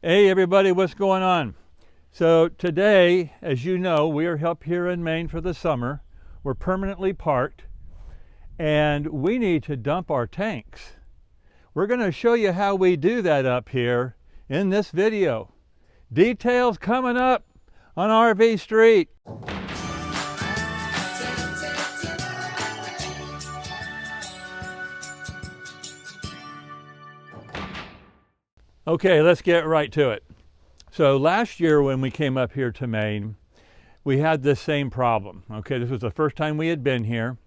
Hey everybody, what's going on? So today, as you know, we are up here in Maine for the summer. We're permanently parked and we need to dump our tanks. We're going to show you how we do that up here in this video. Details coming up on RV Street. Okay, let's get right to it. So last year when we came up here to Maine, we had this same problem. Okay, this was the first time we had been here,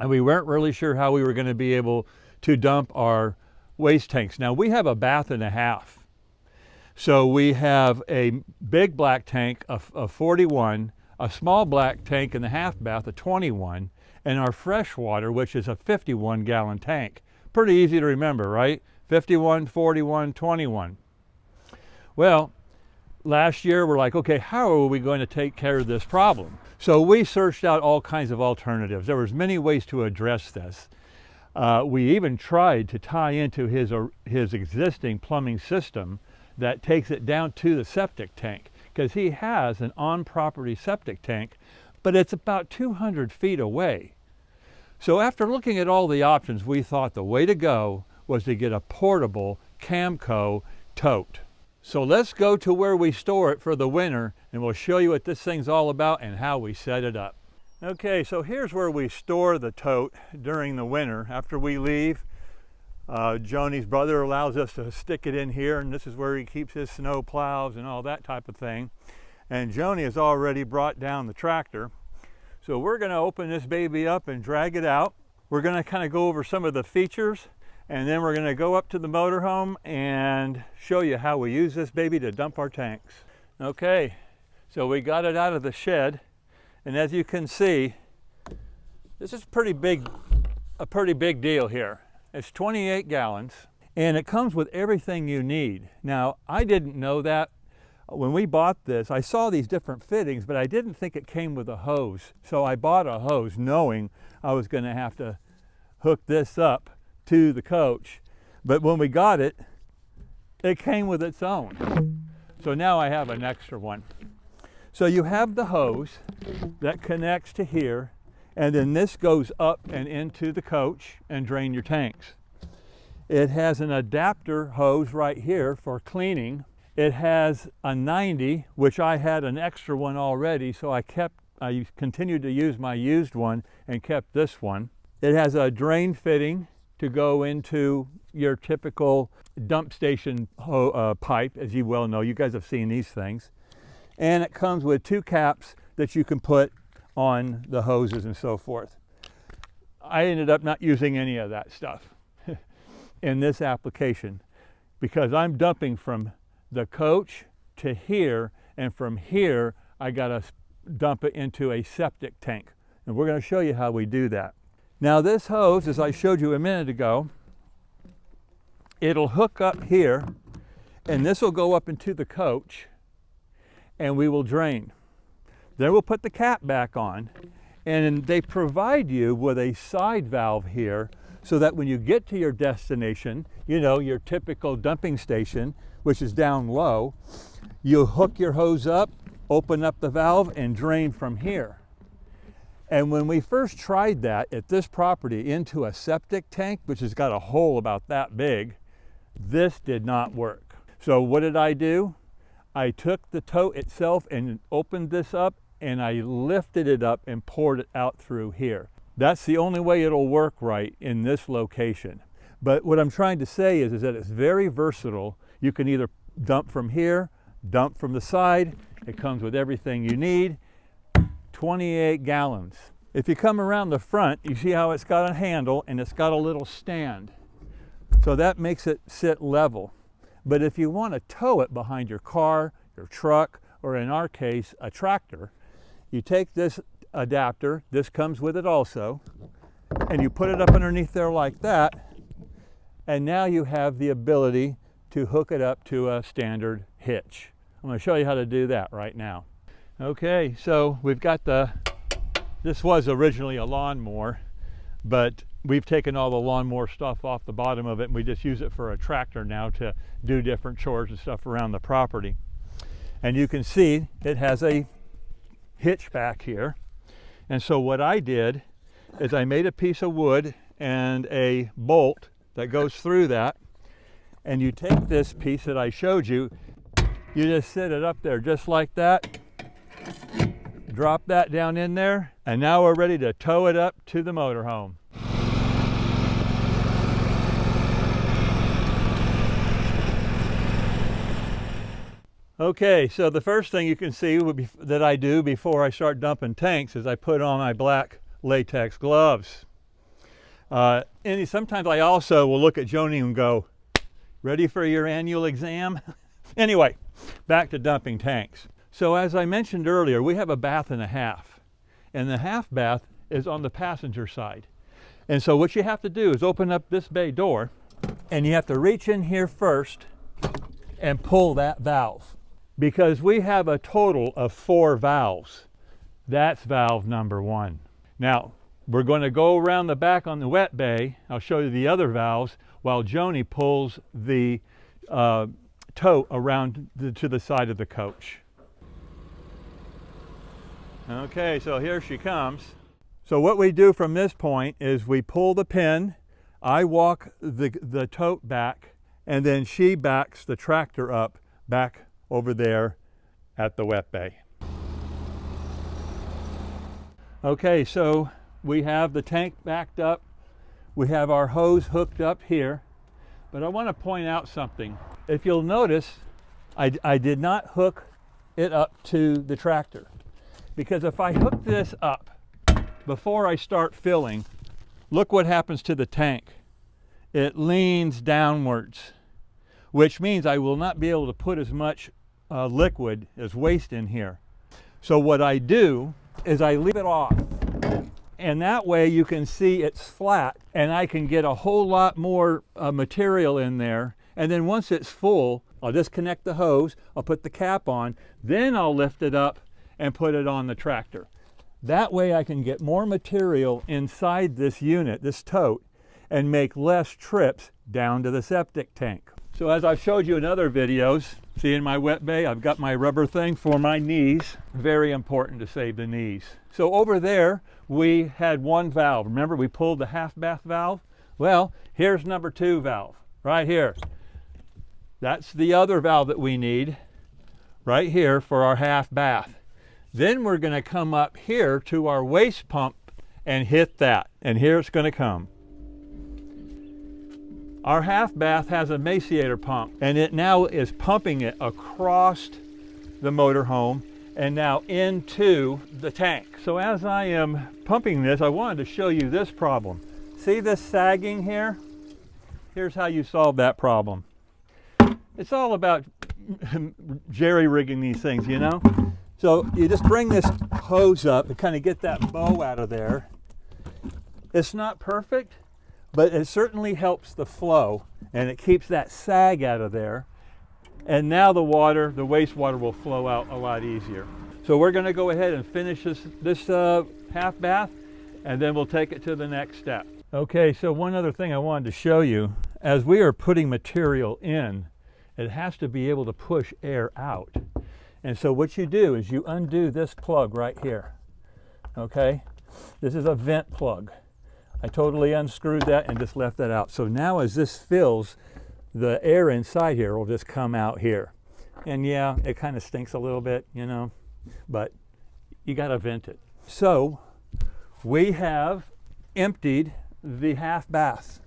and we weren't really sure how we were going to be able to dump our waste tanks. Now we have a bath and a half. So we have a big black tank of 41, a small black tank in the half bath of 21, and our freshwater, which is a 51 gallon tank. Pretty easy to remember, right? 51, 41, 21. Well, last year we're like, okay, how are we going to take care of this problem? So we searched out all kinds of alternatives. There was many ways to address this. We even tried to tie into his existing plumbing system that takes it down to the septic tank, because he has an on-property septic tank, but it's about 200 feet away. So after looking at all the options, we thought the way to go was to get a portable Camco tote. So let's go to where we store it for the winter and we'll show you what this thing's all about and how we set it up. Okay, so here's where we store the tote during the winter. After we leave, Joni's brother allows us to stick it in here, and this is where he keeps his snow plows and all that type of thing. And Joni has already brought down the tractor. So we're gonna open this baby up and drag it out. We're gonna kind of go over some of the features, and then we're going to go up to the motorhome and show you how we use this baby to dump our tanks. Okay, so we got it out of the shed, and as you can see, this is a pretty big deal here. It's 28 gallons, and it comes with everything you need. Now, I didn't know that. When we bought this, I saw these different fittings, but I didn't think it came with a hose. So I bought a hose knowing I was going to have to hook this up to the coach, but when we got it, it came with its own. So now I have an extra one. So you have the hose that connects to here, and then this goes up and into the coach and drain your tanks. It has an adapter hose right here for cleaning. It has a 90, which I had an extra one already, so I continued to use my used one and kept this one. It has a drain fitting to go into your typical dump station pipe, as you well know. You guys have seen these things. And it comes with two caps that you can put on the hoses and so forth. I ended up not using any of that stuff in this application because I'm dumping from the coach to here, and from here I gotta dump it into a septic tank. And we're gonna show you how we do that. Now this hose, as I showed you a minute ago, it'll hook up here, and this will go up into the coach, and we will drain. Then we'll put the cap back on, and they provide you with a side valve here so that when you get to your destination, you know, your typical dumping station, which is down low, you hook your hose up, open up the valve, and drain from here. And when we first tried that at this property into a septic tank, which has got a hole about that big, this did not work. So what did I do? I took the tote itself and opened this up, and I lifted it up and poured it out through here. That's the only way it'll work right in this location. But what I'm trying to say is that it's very versatile. You can either dump from here, dump from the side. It comes with everything you need. 28 gallons. If you come around the front, you see how it's got a handle and it's got a little stand. So that makes it sit level. But if you want to tow it behind your car, your truck, or in our case, a tractor, you take this adapter, this comes with it also, and you put it up underneath there like that, and now you have the ability to hook it up to a standard hitch. I'm going to show you how to do that right now. Okay, so we've got this was originally a lawnmower, but we've taken all the lawnmower stuff off the bottom of it, and we just use it for a tractor now to do different chores and stuff around the property. And you can see it has a hitch back here. And so what I did is I made a piece of wood and a bolt that goes through that, and you take this piece that I showed you, you just set it up there just like that, drop that down in there, and now we're ready to tow it up to the motorhome. Okay, so the first thing you can see that I do before I start dumping tanks is I put on my black latex gloves. And sometimes I also will look at Joni and go, ready for your annual exam? Anyway, back to dumping tanks. So as I mentioned earlier, we have a bath and a half. And the half bath is on the passenger side. And so what you have to do is open up this bay door, and you have to reach in here first and pull that valve. Because we have a total of 4 valves. That's valve number 1. Now, we're going to go around the back on the wet bay. I'll show you the other valves while Joni pulls the tote around to the side of the coach. Okay, so here she comes. So what we do from this point is we pull the pin, I walk the tote back, and then she backs the tractor up back over there at the wet bay. Okay, so we have the tank backed up. We have our hose hooked up here. But I want to point out something. If you'll notice, I did not hook it up to the tractor. Because if I hook this up before I start filling, look what happens to the tank. It leans downwards, which means I will not be able to put as much liquid as waste in here. So what I do is I leave it off, and that way you can see it's flat, and I can get a whole lot more material in there. And then once it's full, I'll disconnect the hose, I'll put the cap on, then I'll lift it up and put it on the tractor. That way I can get more material inside this unit, this tote, and make less trips down to the septic tank. So as I've showed you in other videos, see in my wet bay, I've got my rubber thing for my knees. Very important to save the knees. So over there, we had 1 valve. Remember, we pulled the half bath valve? Well, here's number 2 valve, right here. That's the other valve that we need, right here for our half bath. Then we're gonna come up here to our waste pump and hit that. And here it's gonna come. Our half bath has a maciator pump, and it now is pumping it across the motorhome and now into the tank. So as I am pumping this, I wanted to show you this problem. See this sagging here? Here's how you solve that problem. It's all about jerry-rigging these things, you know? So you just bring this hose up and kind of get that bow out of there. It's not perfect, but it certainly helps the flow, and it keeps that sag out of there. And now the wastewater will flow out a lot easier. So we're going to go ahead and finish this half bath, and then we'll take it to the next step. Okay, so one other thing I wanted to show you. As we are putting material in, it has to be able to push air out. And so what you do is you undo this plug right here. Okay? This is a vent plug. I totally unscrewed that and just left that out. So now as this fills, the air inside here will just come out here. And yeah, it kind of stinks a little bit, you know, but you got to vent it. So we have emptied the half bath.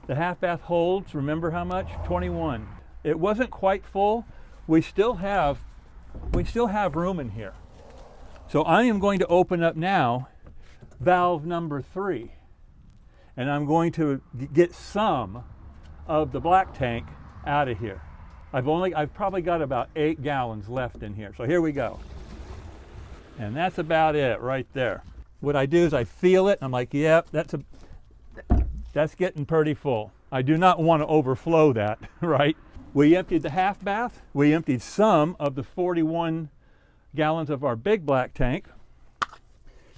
The half bath holds, remember how much? 21. It wasn't quite full. We still have room in here. So I am going to open up now valve number 3, and I'm going to get some of the black tank out of here. I've probably got about 8 gallons left in here. So here we go. And that's about it right there. What I do is I feel it, and I'm like, yep, that's getting pretty full. I do not want to overflow that, right? We emptied the half bath. We emptied some of the 41 gallons of our big black tank.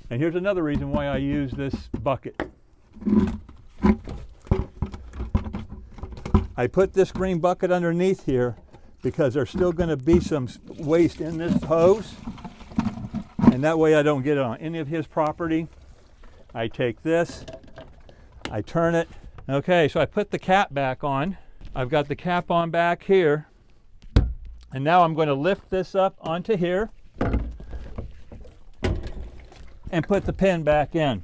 And here's another reason why I use this bucket. I put this green bucket underneath here because there's still going to be some waste in this hose, and that way I don't get it on any of his property. I take this, I turn it. Okay, so I put the cap back on. I've got the cap on back here, and now I'm going to lift this up onto here and put the pin back in.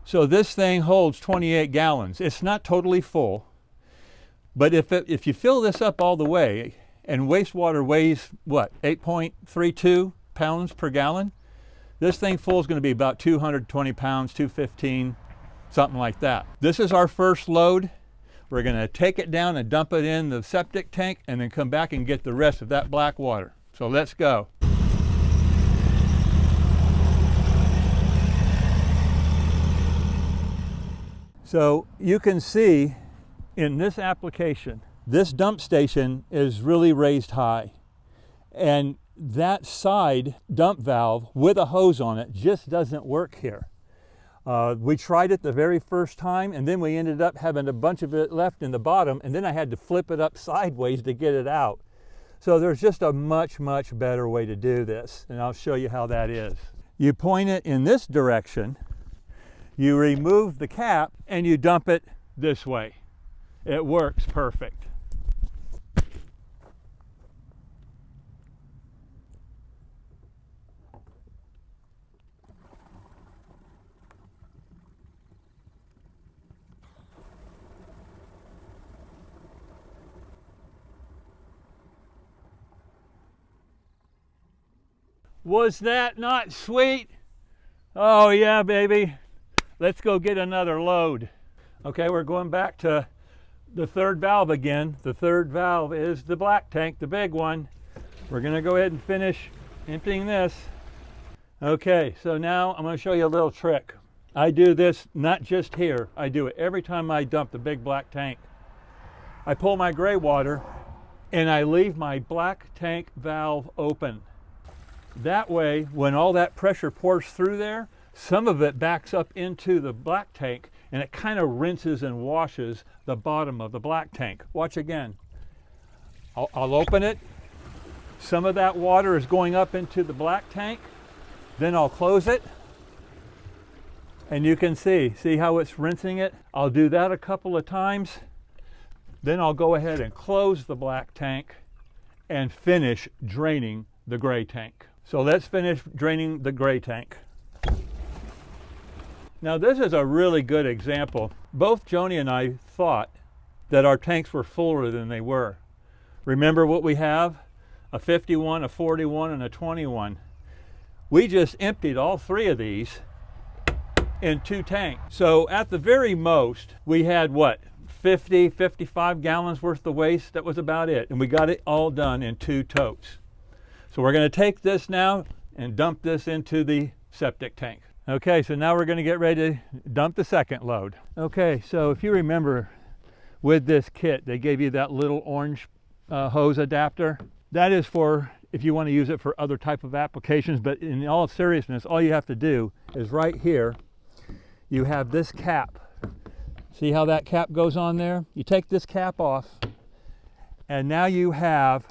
So this thing holds 28 gallons. It's not totally full, but if you fill this up all the way, and wastewater weighs what, 8.32 pounds per gallon, this thing full is going to be about 220 pounds, 215, something like that. This is our first load. We're going to take it down and dump it in the septic tank and then come back and get the rest of that black water. So let's go. So you can see in this application, this dump station is really raised high, and that side dump valve with a hose on it just doesn't work here. We tried it the very first time, and then we ended up having a bunch of it left in the bottom, and then I had to flip it up sideways to get it out. So there's just a much, much better way to do this, and I'll show you how that is. You point it in this direction, you remove the cap, and you dump it this way. It works perfect. Was that not sweet? Oh yeah, baby. Let's go get another load. Okay, we're going back to the third valve again. The third valve is the black tank, the big one. We're gonna go ahead and finish emptying this. Okay, so now I'm gonna show you a little trick. I do this not just here, I do it every time I dump the big black tank. I pull my gray water and I leave my black tank valve open. That way, when all that pressure pours through there, some of it backs up into the black tank and it kind of rinses and washes the bottom of the black tank. Watch again. I'll open it. Some of that water is going up into the black tank. Then I'll close it. And you can see how it's rinsing it? I'll do that a couple of times. Then I'll go ahead and close the black tank and finish draining the gray tank. So let's finish draining the gray tank. Now this is a really good example. Both Joni and I thought that our tanks were fuller than they were. Remember what we have? A 51, a 41, and a 21. We just emptied all three of these in 2 tanks. So at the very most, we had what? 50, 55 gallons worth of waste. That was about it. And we got it all done in 2 totes. So we're going to take this now and dump this into the septic tank. Okay, so now we're going to get ready to dump the second load. Okay, so if you remember with this kit, they gave you that little orange hose adapter. That is for if you want to use it for other type of applications, but in all seriousness, all you have to do is right here, you have this cap. See how that cap goes on there? You take this cap off, and now you have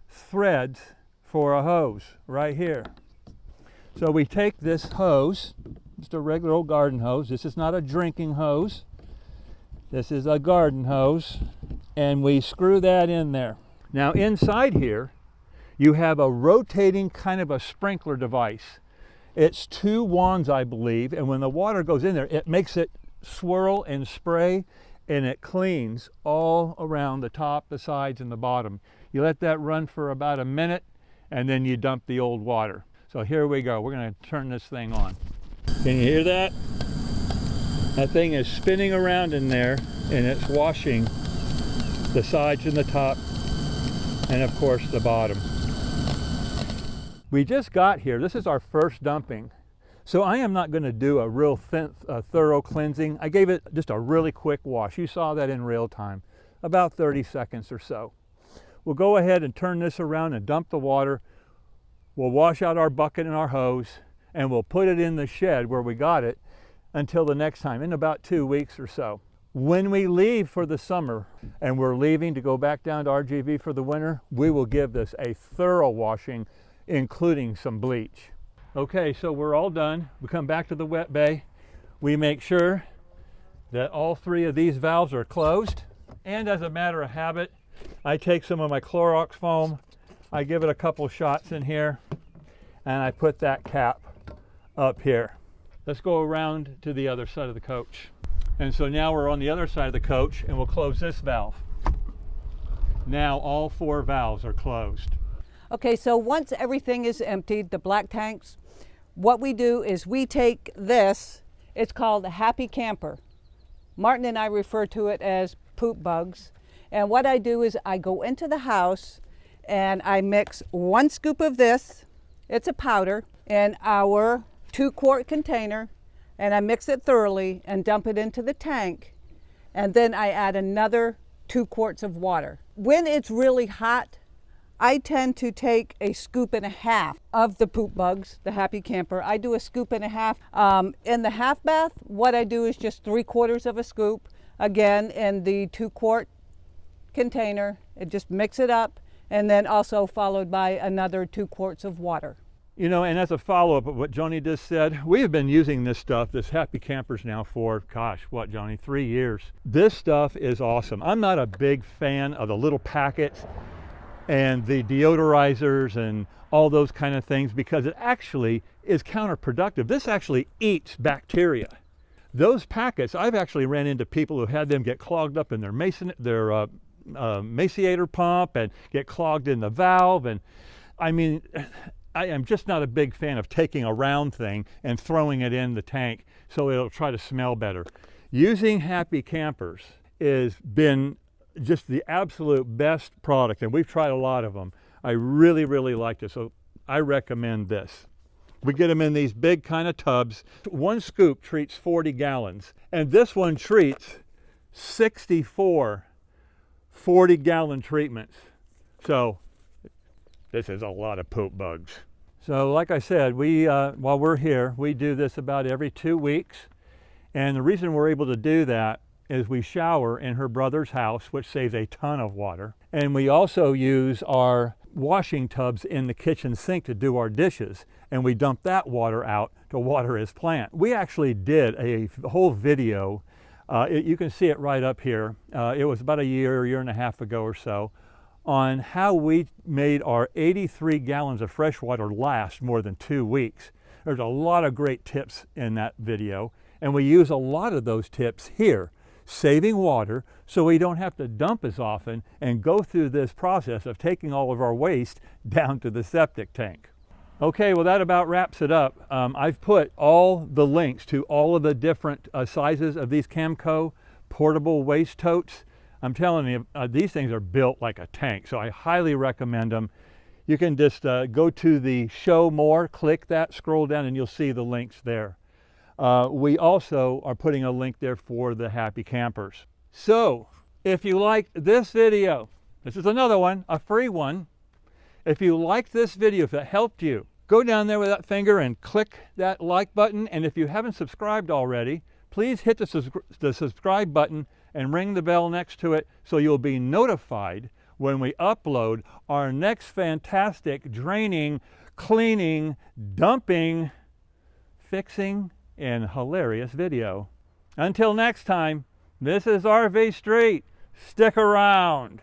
threads for a hose right here. So we take this hose, just a regular old garden hose. This is not a drinking hose. This is a garden hose, and we screw that in there. Now inside here, you have a rotating kind of a sprinkler device. It's 2 wands, I believe, and when the water goes in there, it makes it swirl and spray, and it cleans all around the top, the sides, and the bottom. You let that run for about a minute, and then you dump the old water. So here we go. We're going to turn this thing on. Can you hear that? That thing is spinning around in there, and it's washing the sides and the top, and of course the bottom. We just got here. This is our first dumping. So I am not going to do a real thorough cleansing. I gave it just a really quick wash. You saw that in real time, about 30 seconds or so. We'll go ahead and turn this around and dump the water. We'll wash out our bucket and our hose, and we'll put it in the shed where we got it. until the next time, in about 2 weeks or so. When we leave for the summer and we're leaving to go back down to RGV for the winter, we will give this a thorough washing, including some bleach. Okay, so we're all done. We come back to the wet bay. We make sure that all 3 of these valves are closed. And as a matter of habit, I take some of my Clorox foam, I give it a couple shots in here, and I put that cap up here. Let's go around to the other side of the coach. And so now we're on the other side of the coach, and we'll close this valve. Now all 4 valves are closed. Okay, so once everything is emptied, the black tanks, what we do is we take this, it's called a happy camper. Martin and I refer to it as poop bugs. And what I do is I go into the house and I mix 1 scoop of this, it's a powder, in our 2-quart container, and I mix it thoroughly and dump it into the tank. And then I add another 2 quarts of water. When it's really hot, I tend to take a scoop and a half of the poop bugs, the happy camper. I do a scoop and a half. In the half bath, what I do is just 3/4 of a scoop. Again, in the 2-quart container, and just mix it up, and then also followed by another 2 quarts of water. You know, and as a follow-up of what Joni just said, we have been using this stuff, this Happy Campers now for, gosh, what, Joni, 3 years. This stuff is awesome. I'm not a big fan of the little packets and the deodorizers and all those kind of things because it actually is counterproductive. This actually eats bacteria. Those packets, I've actually ran into people who had them get clogged up in their maciator pump and get clogged in the valve. And I mean, I am just not a big fan of taking a round thing and throwing it in the tank so it'll try to smell better. Using Happy Campers has been just the absolute best product, and we've tried a lot of them. I really, really like it, so I recommend this. We get them in these big kind of tubs. 1 scoop treats 40 gallons, and this one treats 64 40-gallon treatments. So this is a lot of poop bugs. So like I said, while we're here, we do this about every 2 weeks. And the reason we're able to do that is we shower in her brother's house, which saves a ton of water. And we also use our washing tubs in the kitchen sink to do our dishes. And we dump that water out to water his plant. We actually did a whole video. You can see it right up here. It was about a year and a half ago or so, on how we made our 83 gallons of fresh water last more than 2 weeks. There's a lot of great tips in that video, and we use a lot of those tips here, saving water so we don't have to dump as often and go through this process of taking all of our waste down to the septic tank. Okay, well that about wraps it up. I've put all the links to all of the different sizes of these Camco portable waste totes. I'm telling you, these things are built like a tank, so I highly recommend them. You can just go to the show more, click that, scroll down, and you'll see the links there. We also are putting a link there for the Happy Campers. So if you liked this video, this is another one, a free one. If you liked this video, if it helped you, go down there with that finger and click that like button. And if you haven't subscribed already, please hit the subscribe button and ring the bell next to it so you'll be notified when we upload our next fantastic draining, cleaning, dumping, fixing, and hilarious video. Until next time, this is RV Street. Stick around.